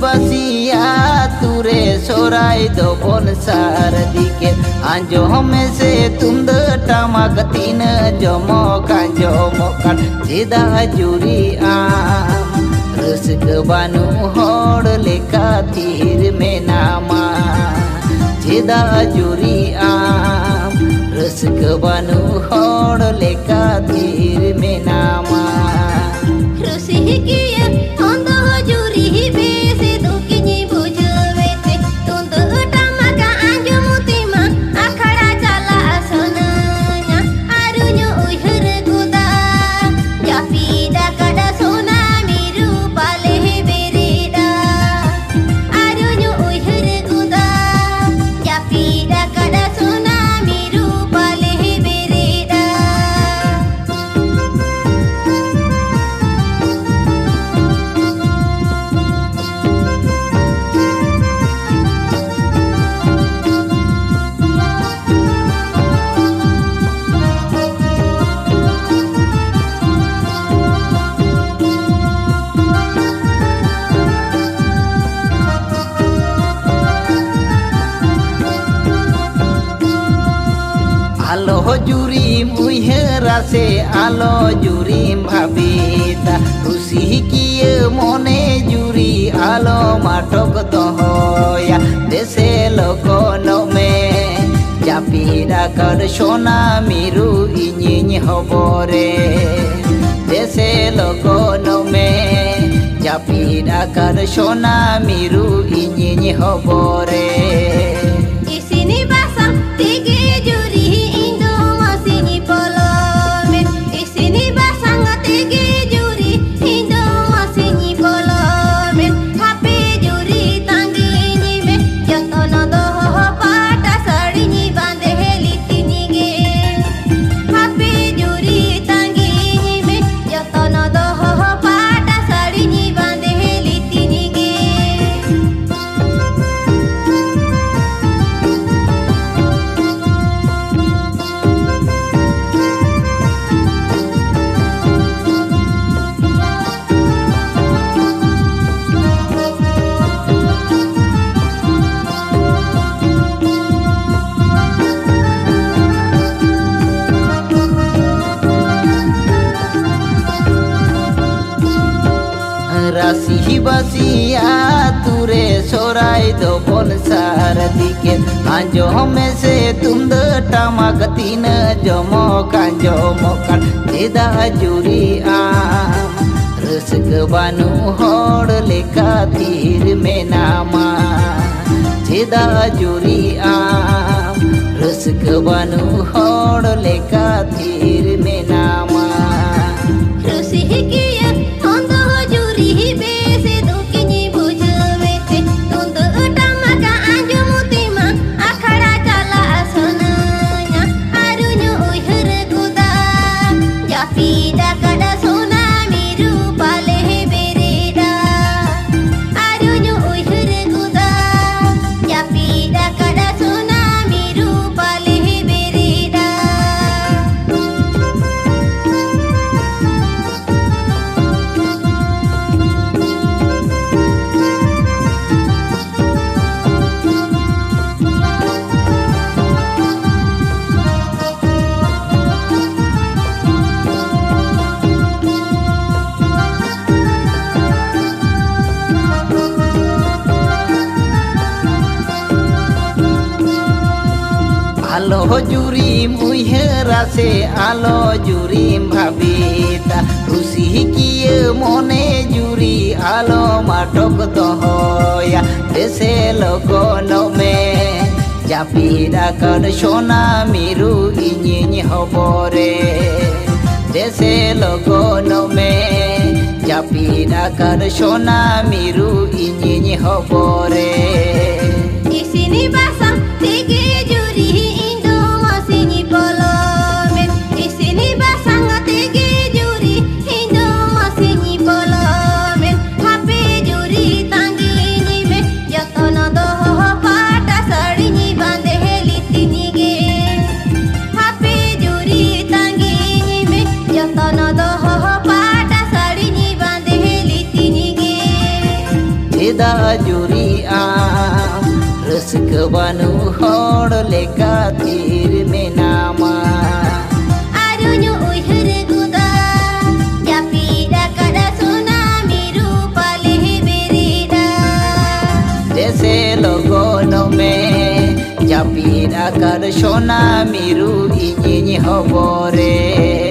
बसिया तुरे सोराय दो बन सार दिके आंजोम से तुंद टामक तीन जमक आंजोमकान चेदा जुरी आम रसिक बानु होड़ लेका तीर में नामा चेदा जुरी आम रसिक बानु होड़ लेका तीर में नामा आलो जुरीम उइहरा से आलो जुरीम भाबिता खुशी किए मने जुरी आलो माटक दहया देशे लगन में चापिरा कर सोना मिरु इनिñ हबरे देशे लगन में चापिरा कर सोना मिरु इनिñ हबरे राशि बसिया तुरे सोराय दो बन सार दिके आंजोम से तुंद टामक तीन जमक आंजोमकान चेदा जुरी आम रसिक बानु होड़ लेका तीर में नामा चेदा जुरी आम रसिक बानु होड़ लेका तीर में नामा आलो जुरीम उइहरा से आलो जुरीम भाबिता खुशी किए मने जुरी आलो माटक दहया देशे लगन में चापिरा कर सोना मिरु इनिñ हबरे देशे लगन में चापिरा कर सोना मिरु इनिñ हबरे चेदा जुरी आम रसिक बानु होड़ लेका थीर में नामा आरुनु उइहर गुदा जापीदा kada सोना मिरु पाले बेरीदा जैसे लगन में जापीदा कर सोना मिरु इñiñ हबरे